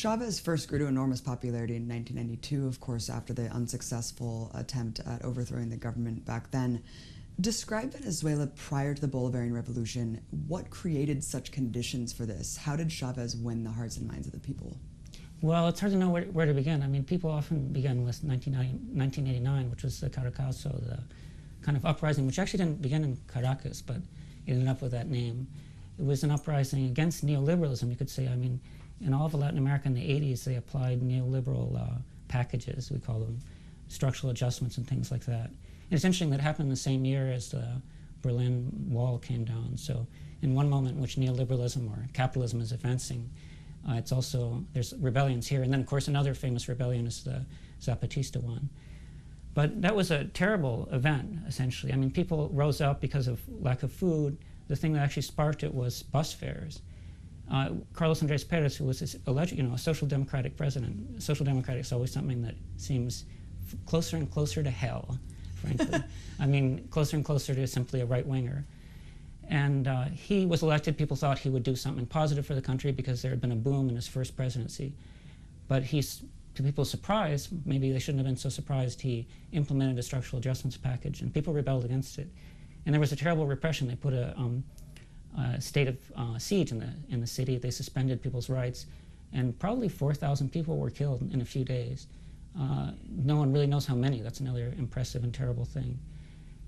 Chavez first grew to enormous popularity in 1992, of course, after the unsuccessful attempt at overthrowing the government back then. Describe Venezuela prior to the Bolivarian Revolution. What created such conditions for this? How did Chavez win the hearts and minds of the people? Well, it's hard to know where to begin. I mean, people often begin with 1989, which was the Caracazo, the kind of uprising, which actually didn't begin in Caracas, but it ended up with that name. It was an uprising against neoliberalism, you could say. I mean, in all of Latin America in the 80s, they applied neoliberal packages, we call them, structural adjustments and things like that. And it's interesting that it happened the same year as the Berlin Wall came down. So in one moment in which neoliberalism or capitalism is advancing, it's also, there's rebellions here. And then, of course, another famous rebellion is the Zapatista one. But that was a terrible event, essentially. I mean, people rose up because of lack of food. The thing that actually sparked it was bus fares. Carlos Andrés Pérez, who was a social democratic president. Social democratic is always something that seems closer and closer to hell, frankly. I mean, closer and closer to simply a right-winger. And he was elected. People thought he would do something positive for the country because there had been a boom in his first presidency. But to people's surprise, maybe they shouldn't have been so surprised, he implemented a structural adjustments package, and people rebelled against it. And there was a terrible repression. They put a state of siege in the city. They suspended people's rights, and probably 4,000 people were killed in a few days. No one really knows how many. That's another impressive and terrible thing.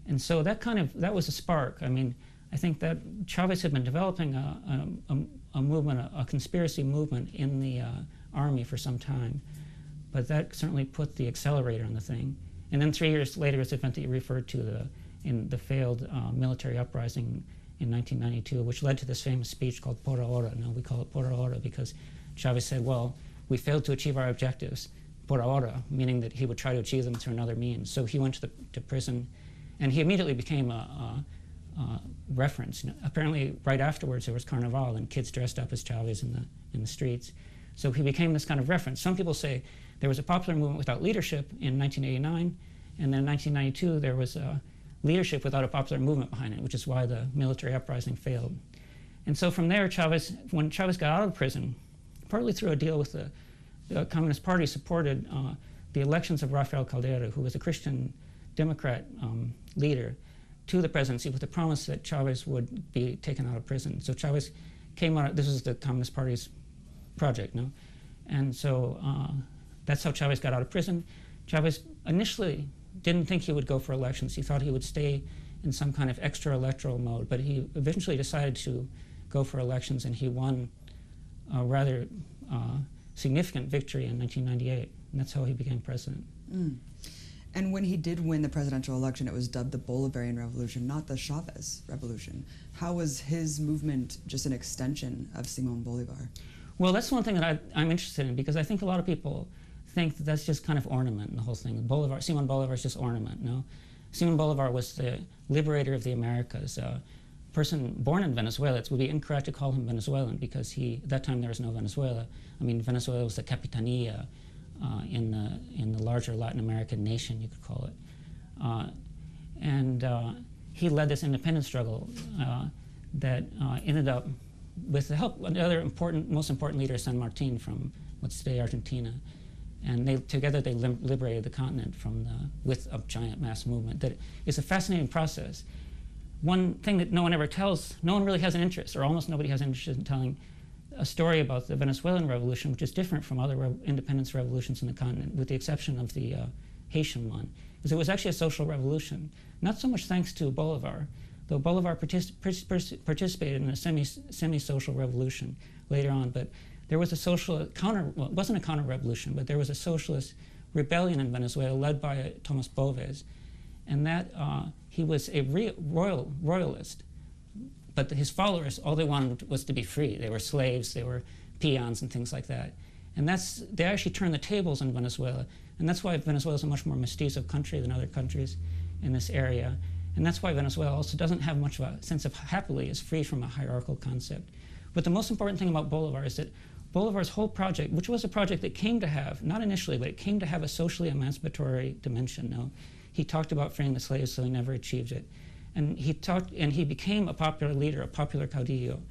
And so that was a spark. I mean, I think that Chavez had been developing a movement, a conspiracy movement in the army for some time, but that certainly put the accelerator on the thing. And then 3 years later, this event that you referred to, in the failed military uprising in 1992, which led to this famous speech called Por Ahora. Now we call it Por Ahora because Chavez said, well, we failed to achieve our objectives, Por Ahora, meaning that he would try to achieve them through another means. So he went to prison, and he immediately became a reference. Apparently, right afterwards, there was Carnival, and kids dressed up as Chavez in the streets. So he became this kind of reference. Some people say there was a popular movement without leadership in 1989, and then in 1992, there was leadership without a popular movement behind it, which is why the military uprising failed. And so from there, when Chavez got out of prison, partly through a deal with the Communist Party, supported the elections of Rafael Caldera, who was a Christian Democrat leader, to the presidency with the promise that Chavez would be taken out of prison. So Chavez came out, this was the Communist Party's project, no? And so that's how Chavez got out of prison. Chavez initially didn't think he would go for elections. He thought he would stay in some kind of extra electoral mode, but he eventually decided to go for elections, and he won a rather significant victory in 1998, and that's how he became president. Mm. And when he did win the presidential election, it was dubbed the Bolivarian Revolution, not the Chavez Revolution. How was his movement just an extension of Simón Bolívar? Well, that's one thing that I'm interested in, because I think a lot of people think that that's just kind of ornament in the whole thing. Simón Bolívar is just ornament, no? Simón Bolívar was the liberator of the Americas. A person born in Venezuela, it would be incorrect to call him Venezuelan, because at that time there was no Venezuela. I mean, Venezuela was the capitanía in the larger Latin American nation, you could call it. And he led this independence struggle that ended up with the help of another most important leader, San Martín, from what's today Argentina. And together they liberated the continent with a giant mass movement. That is a fascinating process. One thing that no one ever tells, no one really has an interest, or almost nobody has an interest in telling a story about the Venezuelan Revolution, which is different from other independence revolutions in the continent, with the exception of the Haitian one, because it was actually a social revolution. Not so much thanks to Bolivar, though Bolivar participated in a semi-social revolution later on, but there was a well, it wasn't a counter-revolution, but there was a socialist rebellion in Venezuela led by Thomas Boves, and that he was a royalist. But his followers, all they wanted was to be free. They were slaves, they were peons and things like that. And they actually turned the tables in Venezuela. And that's why Venezuela is a much more mestizo country than other countries in this area. And that's why Venezuela also doesn't have much of a sense of happily, is free from a hierarchical concept. But the most important thing about Bolivar is that Bolivar's whole project, which was a project that came to have, not initially, but it came to have a socially emancipatory dimension. No? He talked about freeing the slaves, so he never achieved it. And he became a popular leader, a popular caudillo.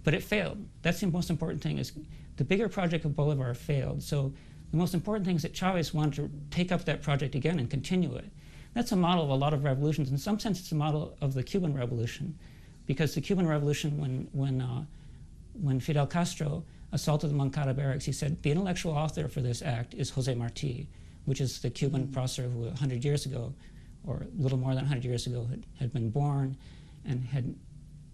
But it failed. That's the most important thing, is the bigger project of Bolivar failed. So the most important thing is that Chavez wanted to take up that project again and continue it. That's a model of a lot of revolutions. In some sense, it's a model of the Cuban Revolution, because the Cuban Revolution, when Fidel Castro assaulted the Moncada barracks, he said the intellectual author for this act is Jose Marti, which is the Cuban processor who 100 years ago, or a little more than 100 years ago, had been born and had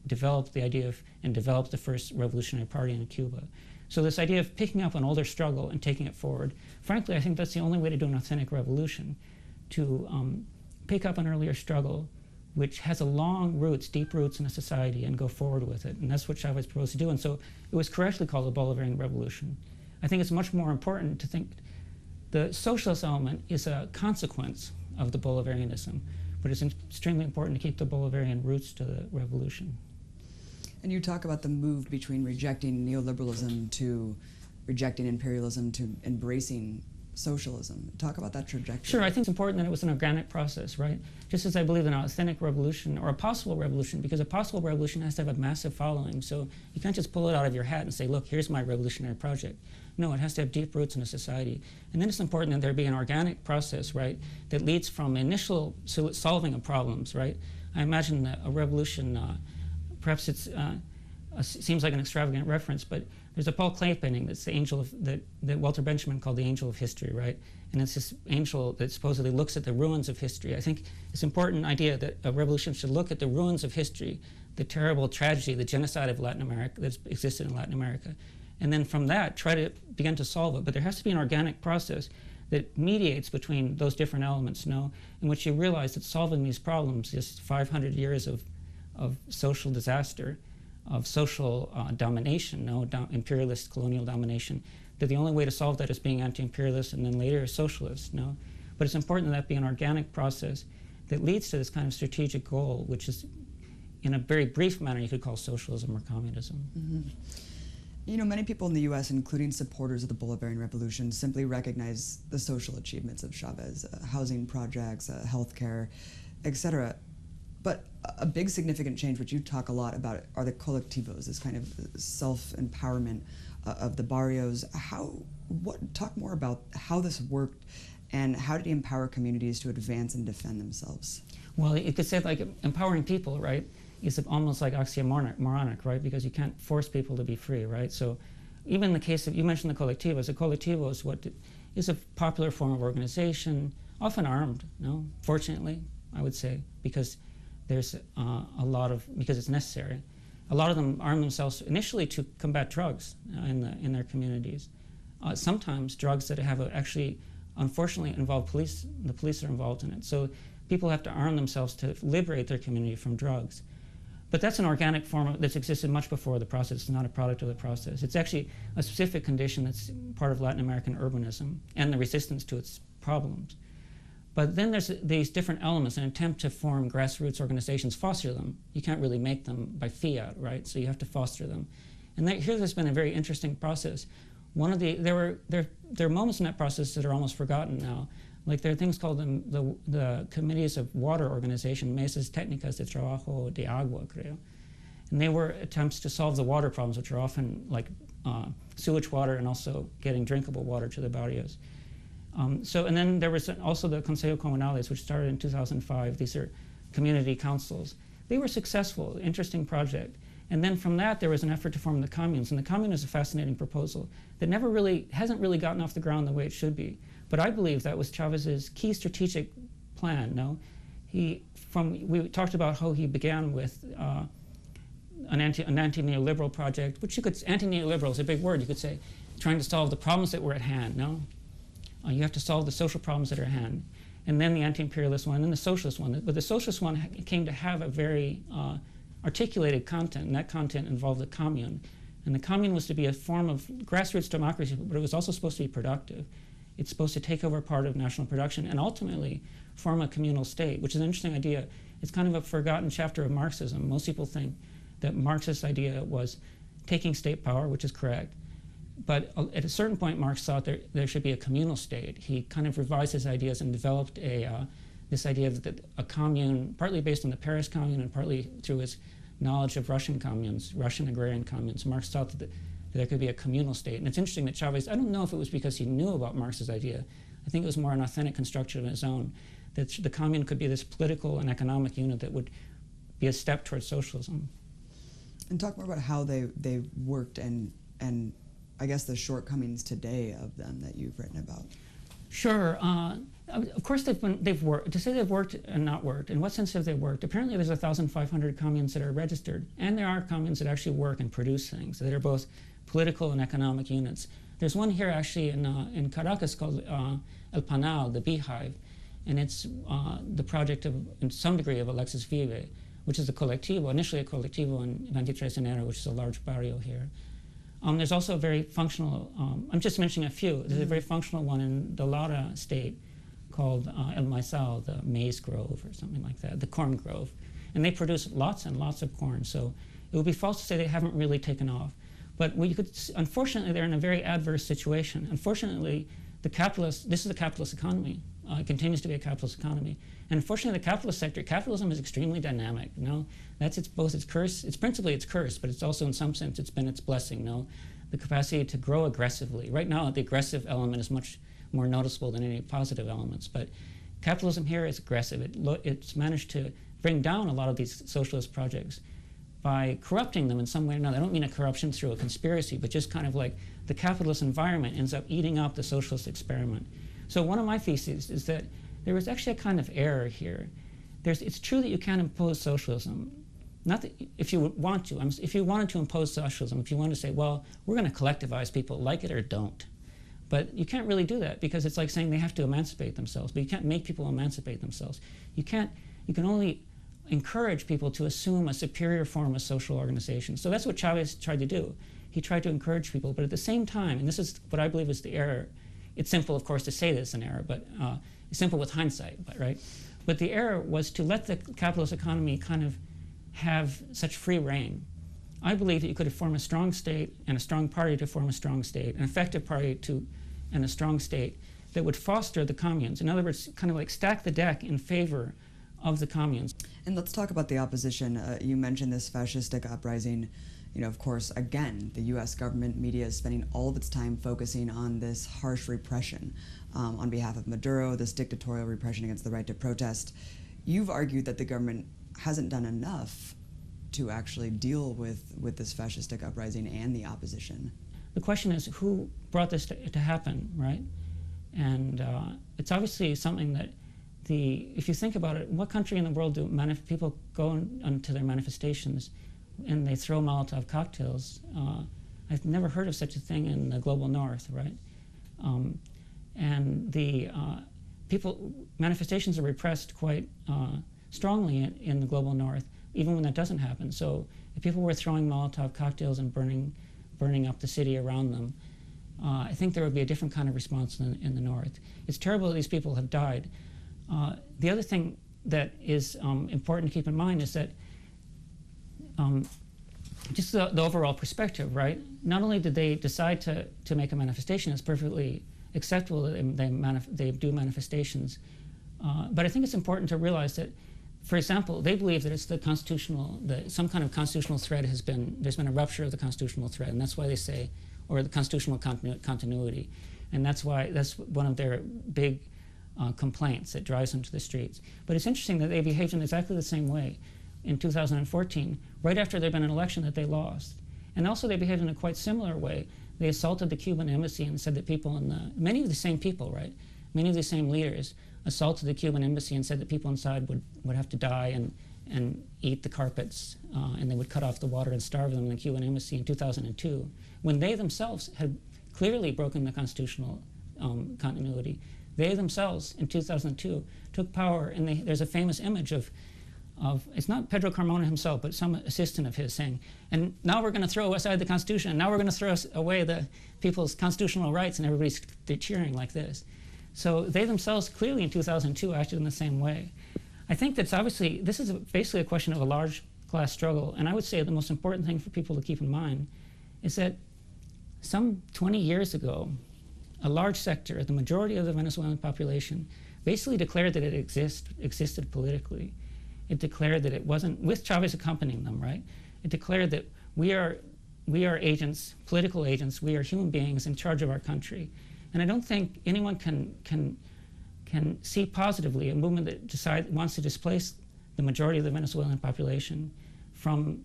developed the idea of, and developed the first revolutionary party in Cuba. So this idea of picking up an older struggle and taking it forward, frankly, I think that's the only way to do an authentic revolution, to pick up an earlier struggle which has a long roots, deep roots in a society, and go forward with it. And that's what Chavez proposed to do. And so it was correctly called the Bolivarian Revolution. I think it's much more important to think the socialist element is a consequence of the Bolivarianism, but it's extremely important to keep the Bolivarian roots to the revolution. And you talk about the move between rejecting neoliberalism to rejecting imperialism to embracing socialism. Talk about that trajectory. Sure, I think it's important that it was an organic process, right? Just as I believe in an authentic revolution, or a possible revolution, because a possible revolution has to have a massive following. So you can't just pull it out of your hat and say, look, here's my revolutionary project. No, it has to have deep roots in a society. And then it's important that there be an organic process, right, that leads from initial solving of problems, right? I imagine that a revolution, perhaps it seems like an extravagant reference, but there's a Paul Klee painting that's the angel of, that Walter Benjamin called the angel of history, right? And it's this angel that supposedly looks at the ruins of history. I think it's an important idea that a revolution should look at the ruins of history, the terrible tragedy, the genocide of Latin America that's existed in Latin America. And then from that, try to begin to solve it. But there has to be an organic process that mediates between those different elements, in which you realize that solving these problems is 500 years of social disaster, of social domination, imperialist colonial domination, that the only way to solve that is being anti-imperialist and then later socialist, But it's important that be an organic process that leads to this kind of strategic goal, which is, in a very brief manner, you could call socialism or communism. Mm-hmm. You know, many people in the U.S., including supporters of the Bolivarian Revolution, simply recognize the social achievements of Chavez, housing projects, healthcare, etc. But a big significant change, which you talk a lot about, are the colectivos, this kind of self-empowerment of the barrios. Talk more about how this worked, and how did he empower communities to advance and defend themselves? Well, you could say like empowering people, right, is almost like oxymoronic, right, because you can't force people to be free, right? So even in the case of, you mentioned the colectivos is what is a popular form of organization, often armed, fortunately, I would say, because there's because it's necessary. A lot of them arm themselves initially to combat drugs in their communities. Sometimes drugs that have actually, unfortunately, involve police. The police are involved in it. So people have to arm themselves to liberate their community from drugs. But that's an organic form that's existed much before the process. It's not a product of the process. It's actually a specific condition that's part of Latin American urbanism and the resistance to its problems. But then there's these different elements, an attempt to form grassroots organizations, foster them. You can't really make them by fiat, right? So you have to foster them. And here there's been a very interesting process. There are moments in that process that are almost forgotten now. Like there are things called the Committees of Water Organization, Mesas Técnicas de Trabajo de Agua, creo. And they were attempts to solve the water problems, which are often like sewage water and also getting drinkable water to the barrios. And then there was also the Consejo Comunales, which started in 2005. These are community councils. They were successful, interesting project. And then from that, there was an effort to form the communes. And the commune is a fascinating proposal that hasn't really gotten off the ground the way it should be. But I believe that was Chavez's key strategic plan, We talked about how he began with an anti-neoliberal project, which anti-neoliberal is a big word, you could say, trying to solve the problems that were at hand, You have to solve the social problems that are at hand. And then the anti-imperialist one, and then the socialist one. But the socialist one came to have a very articulated content, and that content involved the commune. And the commune was to be a form of grassroots democracy, but it was also supposed to be productive. It's supposed to take over part of national production and ultimately form a communal state, which is an interesting idea. It's kind of a forgotten chapter of Marxism. Most people think that Marxist idea was taking state power, which is correct. But at a certain point, Marx thought there should be a communal state. He kind of revised his ideas and developed this idea that a commune, partly based on the Paris Commune and partly through his knowledge of Russian communes, Russian agrarian communes, Marx thought that there could be a communal state. And it's interesting that Chavez, I don't know if it was because he knew about Marx's idea. I think it was more an authentic construction of his own, that the commune could be this political and economic unit that would be a step towards socialism. And talk more about how they worked and I guess the shortcomings today of them that you've written about. Sure. Of course, they've worked. To say they've worked and not worked, in what sense have they worked? Apparently, there's 1,500 communes that are registered, and there are communes that actually work and produce things that are both political and economic units. There's one here actually in Caracas called El Panal, the Beehive, and it's the project of, in some degree, of Alexis Vive, which is a colectivo, initially a colectivo in 23 de Enero, which is a large barrio here. There's also a very functional, I'm just mentioning a few, there's a very functional one in the Lara state called El Maizal, the maize grove or something like that, the corn grove. And they produce lots and lots of corn, so it would be false to say they haven't really taken off. But you could, unfortunately, they're in a very adverse situation. Unfortunately, this is a capitalist economy. It continues to be a capitalist economy. And unfortunately, the capitalist sector, capitalism is extremely dynamic. That's both its curse, it's principally its curse, but it's also in some sense it's been its blessing. The capacity to grow aggressively. Right now, the aggressive element is much more noticeable than any positive elements. But capitalism here is aggressive. It's managed to bring down a lot of these socialist projects by corrupting them in some way or another. I don't mean a corruption through a conspiracy, but just kind of like the capitalist environment ends up eating up the socialist experiment. So one of my theses is that there was actually a kind of error here. It's true that you can't impose socialism. Not that if you want to. If you wanted to impose socialism, if you wanted to say, well, we're going to collectivize people, like it or don't. But you can't really do that because it's like saying they have to emancipate themselves. But you can't make people emancipate themselves. You can only encourage people to assume a superior form of social organization. So that's what Chavez tried to do. He tried to encourage people, but at the same time, and this is what I believe is the error. It's simple, of course, to say this is an error, but it's simple with hindsight, right? But the error was to let the capitalist economy kind of have such free reign. I believe that you could form a strong state and a strong party to form a strong state, an effective party and a strong state that would foster the communes. In other words, kind of like stack the deck in favor of the communes. And let's talk about the opposition. You mentioned this fascistic uprising. Of course, again, the U.S. government media is spending all of its time focusing on this harsh repression on behalf of Maduro, this dictatorial repression against the right to protest. You've argued that the government hasn't done enough to actually deal with this fascistic uprising and the opposition. The question is, who brought this to happen, right? And it's obviously something that if you think about it, what country in the world do people go onto their manifestations and they throw Molotov cocktails? I've never heard of such a thing in the global north, right? And the manifestations are repressed quite strongly in the global north, even when that doesn't happen. So if people were throwing Molotov cocktails and burning up the city around them, I think there would be a different kind of response in the north. It's terrible that these people have died. The other thing that is important to keep in mind is that just the overall perspective, right? Not only did they decide to make a manifestation, it's perfectly acceptable that they do manifestations, but I think it's important to realize that, for example, they believe that it's some kind of constitutional thread there's been a rupture of the constitutional thread, and that's why they say, or the constitutional continuity, and that's one of their big complaints that drives them to the streets. But it's interesting that they behaved in exactly the same way in 2014, right after there'd been an election that they lost. And also they behaved in a quite similar way. They assaulted the Cuban embassy and said that many of the same people, right? Many of the same leaders assaulted the Cuban embassy and said that people inside would have to die and eat the carpets, and they would cut off the water and starve them in the Cuban embassy in 2002, when they themselves had clearly broken the constitutional continuity. They themselves, in 2002, took power, and there's a famous image of it's not Pedro Carmona himself, but some assistant of his saying, and now we're going to throw aside the Constitution, and now we're going to throw away the people's constitutional rights, and they're cheering like this. So they themselves clearly in 2002 acted in the same way. I think that's obviously, this is basically a question of a large class struggle, and I would say the most important thing for people to keep in mind is that some 20 years ago, a large sector, the majority of the Venezuelan population, basically declared that it existed politically. It declared that it wasn't, with Chavez accompanying them, right? It declared that we are agents, political agents, we are human beings in charge of our country. And I don't think anyone can see positively a movement that wants to displace the majority of the Venezuelan population from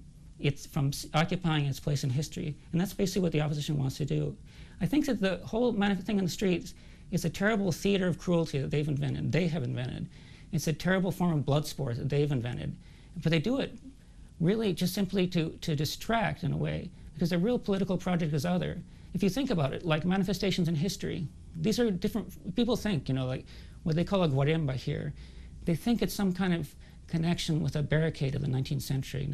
occupying its place in history. And that's basically what the opposition wants to do. I think that the whole thing in the streets is a terrible theater of cruelty that they have invented. It's a terrible form of blood sport that they've invented. But they do it really just simply to distract in a way, because their real political project is other. If you think about it, like manifestations in history, these are different, people think, like what they call a guarimba here, they think it's some kind of connection with a barricade of the 19th century.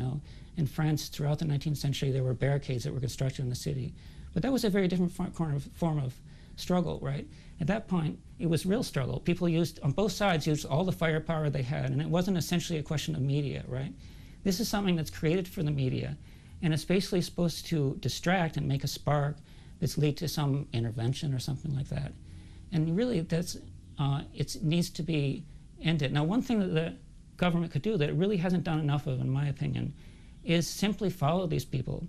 In France, throughout the 19th century, there were barricades that were constructed in the city. But that was a very different form of struggle, right? At that point, it was real struggle. People on both sides used all the firepower they had, and it wasn't essentially a question of media, right? This is something that's created for the media, and it's basically supposed to distract and make a spark that's lead to some intervention or something like that. And really, it needs to be ended. Now, one thing that the government could do that it really hasn't done enough of, in my opinion, is simply follow these people.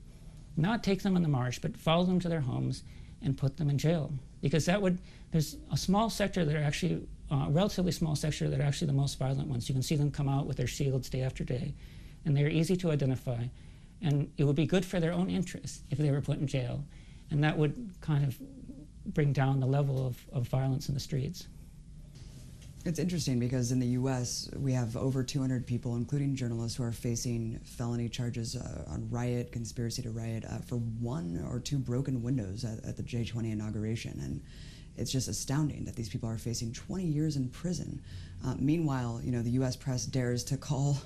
Not take them on the march, but follow them to their homes and put them in jail. Because there's a small sector that are actually, a relatively small sector that are actually the most violent ones. You can see them come out with their shields day after day, and they're easy to identify. And it would be good for their own interests if they were put in jail. And that would kind of bring down the level of violence in the streets. It's interesting because in the U.S., we have over 200 people, including journalists, who are facing felony charges on riot, conspiracy to riot, for 1 or 2 broken windows at the J20 inauguration. And it's just astounding that these people are facing 20 years in prison. Meanwhile, the U.S. press dares to call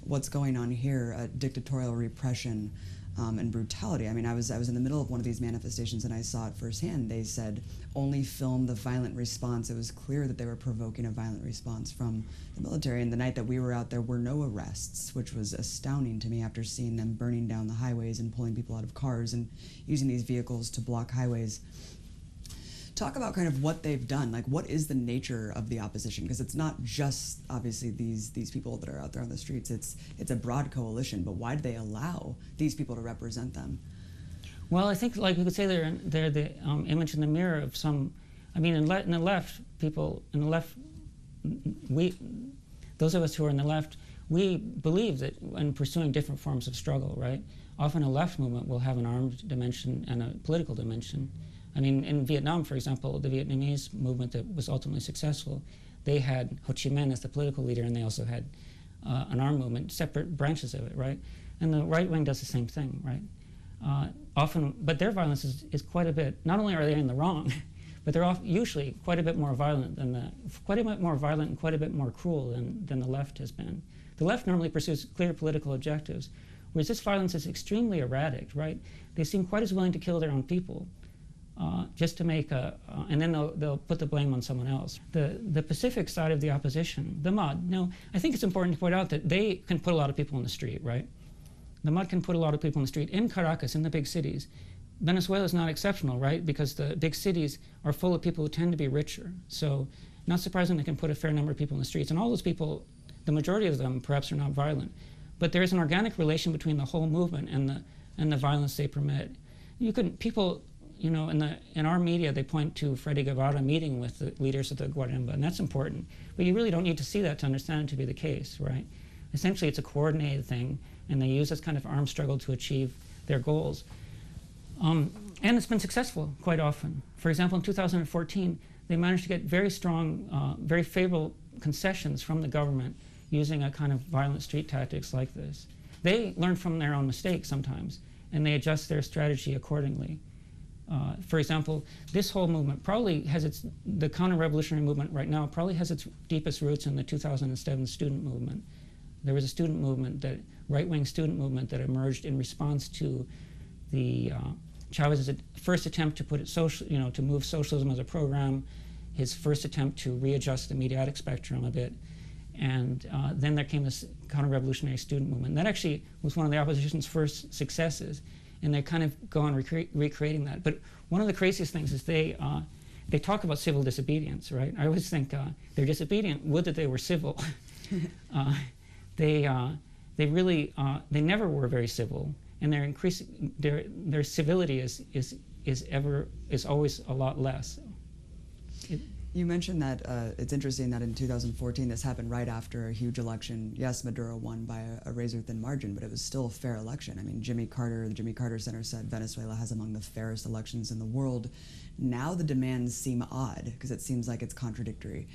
what's going on here dictatorial repression and brutality. I mean, I was in the middle of one of these manifestations and I saw it firsthand. They said, only film the violent response. It was clear that they were provoking a violent response from the military. And the night that we were out there were no arrests, which was astounding to me after seeing them burning down the highways and pulling people out of cars and using these vehicles to block highways. Talk about kind of what they've done. Like, what is the nature of the opposition? Because it's not just, obviously, these people that are out there on the streets. It's a broad coalition, but why do they allow these people to represent them? Well, I think, like, we could say they're the image in the mirror of some, I mean, in the left, those of us who are in the left, we believe that in pursuing different forms of struggle, right? Often a left movement will have an armed dimension and a political dimension. I mean, in Vietnam, for example, the Vietnamese movement that was ultimately successful, they had Ho Chi Minh as the political leader, and they also had an armed movement, separate branches of it, right? And the right wing does the same thing, right? But their violence is quite a bit, not only are they in the wrong, but they're usually quite a bit more violent and quite a bit more cruel than the left has been. The left normally pursues clear political objectives, whereas this violence is extremely erratic, right? They seem quite as willing to kill their own people, just to make and then they'll put the blame on someone else. The Pacific side of the opposition, the MUD, I think it's important to point out that they can put a lot of people in the street, right? The MUD can put a lot of people in the street. In Caracas, in the big cities, Venezuela is not exceptional, right? Because the big cities are full of people who tend to be richer. So not surprising they can put a fair number of people in the streets. And all those people, the majority of them perhaps are not violent. But there is an organic relation between the whole movement and the violence they permit. People, in our media, they point to Freddy Guevara meeting with the leaders of the Guarimba, and that's important. But you really don't need to see that to understand it to be the case, right? Essentially, it's a coordinated thing, and they use this kind of armed struggle to achieve their goals. And it's been successful quite often. For example, in 2014, they managed to get very strong, very favorable concessions from the government using a kind of violent street tactics like this. They learn from their own mistakes sometimes, and they adjust their strategy accordingly. For example, this whole movement probably has the counter-revolutionary movement right now probably has its deepest roots in the 2007 student movement. There was a student movement, that right-wing student movement that emerged in response to the Chavez's first attempt to put it to move socialism as a program, his first attempt to readjust the mediatic spectrum a bit, and then there came this counter-revolutionary student movement. And that actually was one of the opposition's first successes, and they kind of go on recreating that. But one of the craziest things is they talk about civil disobedience, right? I always think they're disobedient. Would that they were civil. They never were very civil, and their civility is always a lot less. You mentioned that it's interesting that in 2014 this happened right after a huge election. Yes, Maduro won by a razor-thin margin, but it was still a fair election. I mean, the Jimmy Carter Center said Venezuela has among the fairest elections in the world. Now the demands seem odd because it seems like it's contradictory.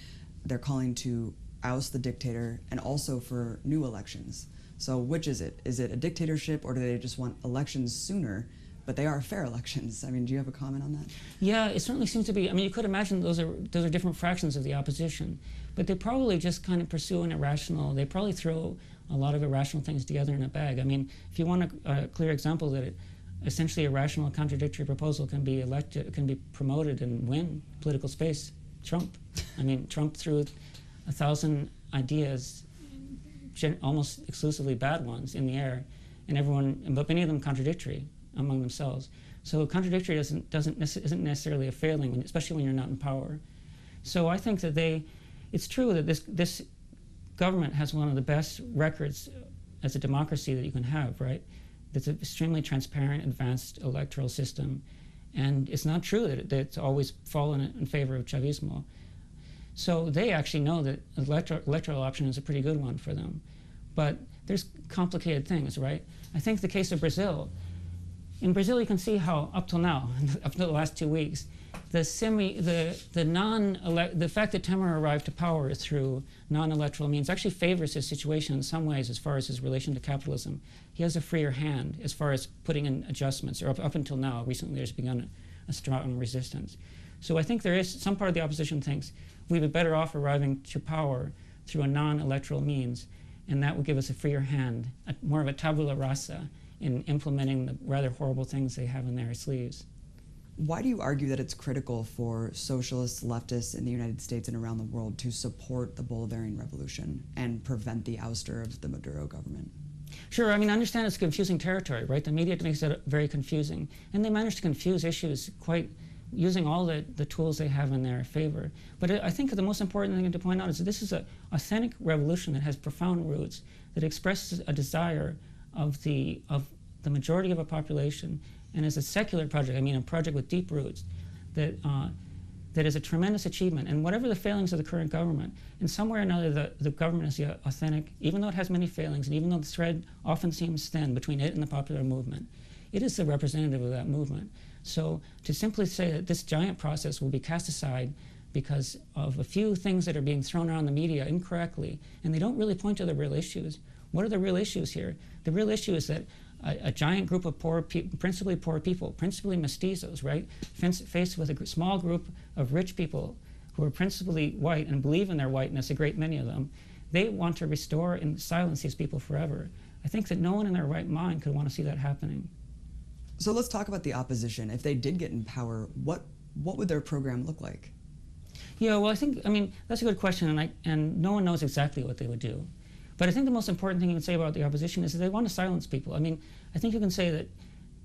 They're calling to oust the dictator and also for new elections. So which is it? Is it a dictatorship, or do they just want elections sooner? But they are fair elections. I mean, do you have a comment on that? Yeah, it certainly seems to be. I mean, you could imagine those are different fractions of the opposition, but they probably just kind of pursue an irrational. They probably throw a lot of irrational things together in a bag. I mean, if you want a clear example that essentially a rational, contradictory proposal can be elected, can be promoted and win political space, Trump. I mean, Trump threw 1,000 ideas, almost exclusively bad ones, in the air, and but many of them contradictory among themselves. So contradictory isn't necessarily a failing, especially when you're not in power. So I think that it's true that this government has one of the best records as a democracy that you can have, right? It's an extremely transparent, advanced electoral system, and it's not true that it's always fallen in favor of Chavismo. So they actually know that electoral option is a pretty good one for them. But there's complicated things, right? I think the case of Brazil. In Brazil, you can see how up till now, up to the last 2 weeks, the fact that Temer arrived to power through non-electoral means actually favors his situation in some ways as far as his relation to capitalism. He has a freer hand as far as putting in adjustments, or up until now, recently there's begun a strong resistance. So I think there is some part of the opposition thinks we'd be better off arriving to power through a non-electoral means, and that would give us a freer hand, more of a tabula rasa, in implementing the rather horrible things they have in their sleeves. Why do you argue that it's critical for socialists, leftists in the United States and around the world to support the Bolivarian Revolution and prevent the ouster of the Maduro government? Sure, I mean, I understand it's confusing territory, right? The media makes it very confusing, and they manage to confuse issues using all the tools they have in their favor. But I think the most important thing to point out is that this is an authentic revolution that has profound roots, that expresses a desire of the majority of a population, and is a secular project, I mean a project with deep roots, that is a tremendous achievement. And whatever the failings of the current government, in some way or another the government is the authentic, even though it has many failings, and even though the thread often seems thin between it and the popular movement, it is the representative of that movement. So to simply say that this giant process will be cast aside because of a few things that are being thrown around the media incorrectly, and they don't really point to the real issues. What are the real issues here? The real issue is that a giant group of principally poor people, principally mestizos, right, faced with a small group of rich people who are principally white and believe in their whiteness, a great many of them, they want to restore and silence these people forever. I think that no one in their right mind could want to see that happening. So let's talk about the opposition. If they did get in power, what would their program look like? Yeah, well, I mean, that's a good question, and no one knows exactly what they would do. But I think the most important thing you can say about the opposition is that they want to silence people. I mean, I think you can say that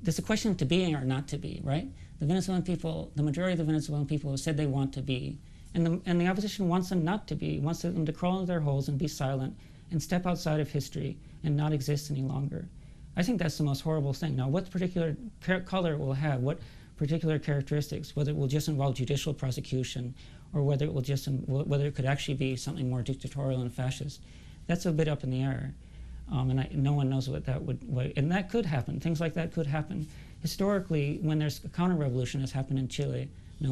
there's a question of to being or not to be, right? The Venezuelan people, the majority of the Venezuelan people have said they want to be, and the opposition wants them not to be, wants them to crawl into their holes and be silent and step outside of history and not exist any longer. I think that's the most horrible thing. Now, what particular color it will have, what particular characteristics, whether it will just involve judicial prosecution or whether it could actually be something more dictatorial and fascist, that's a bit up in the air, and no one knows what that would. And that could happen. Things like that could happen. Historically, when there's a counter-revolution, as happened in Chile,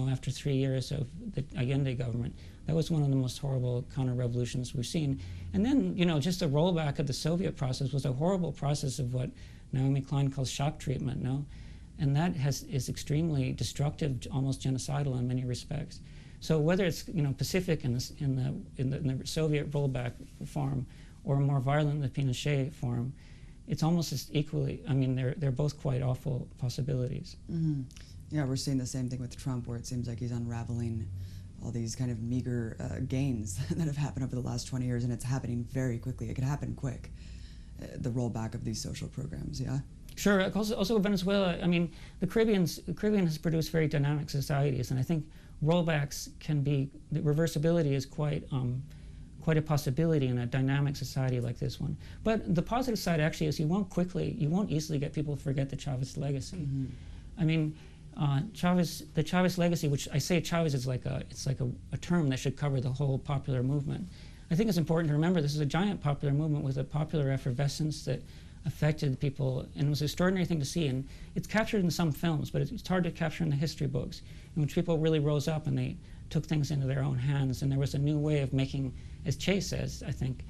after 3 years of the Allende government, that was one of the most horrible counter-revolutions we've seen. And then, just the rollback of the Soviet process was a horrible process of what Naomi Klein calls shock treatment. And that is extremely destructive, almost genocidal in many respects. So whether it's Pacific in the Soviet rollback form, or more violent than the Pinochet form, it's almost as equally, I mean, they're both quite awful possibilities. Mm-hmm. Yeah, we're seeing the same thing with Trump, where it seems like he's unraveling all these kind of meager gains that have happened over the last 20 years, and it's happening very quickly. It could happen quick, the rollback of these social programs, yeah? Sure. Also Venezuela, I mean, the Caribbean has produced very dynamic societies, and I think rollbacks can be, the reversibility is quite a possibility in a dynamic society like this one. But the positive side actually is you won't easily get people to forget the Chavez legacy. Mm-hmm. I mean, the Chavez legacy, which I say Chavez is like a term that should cover the whole popular movement. I think it's important to remember this is a giant popular movement with a popular effervescence that affected people, and it was an extraordinary thing to see. And it's captured in some films, but it's hard to capture in the history books, in which people really rose up and they took things into their own hands, and there was a new way of making, as Che says, I think,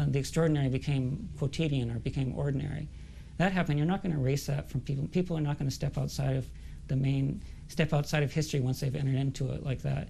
the extraordinary became quotidian or became ordinary. That happened. You're not going to erase that from people. People are not going to step outside of history once they've entered into it like that.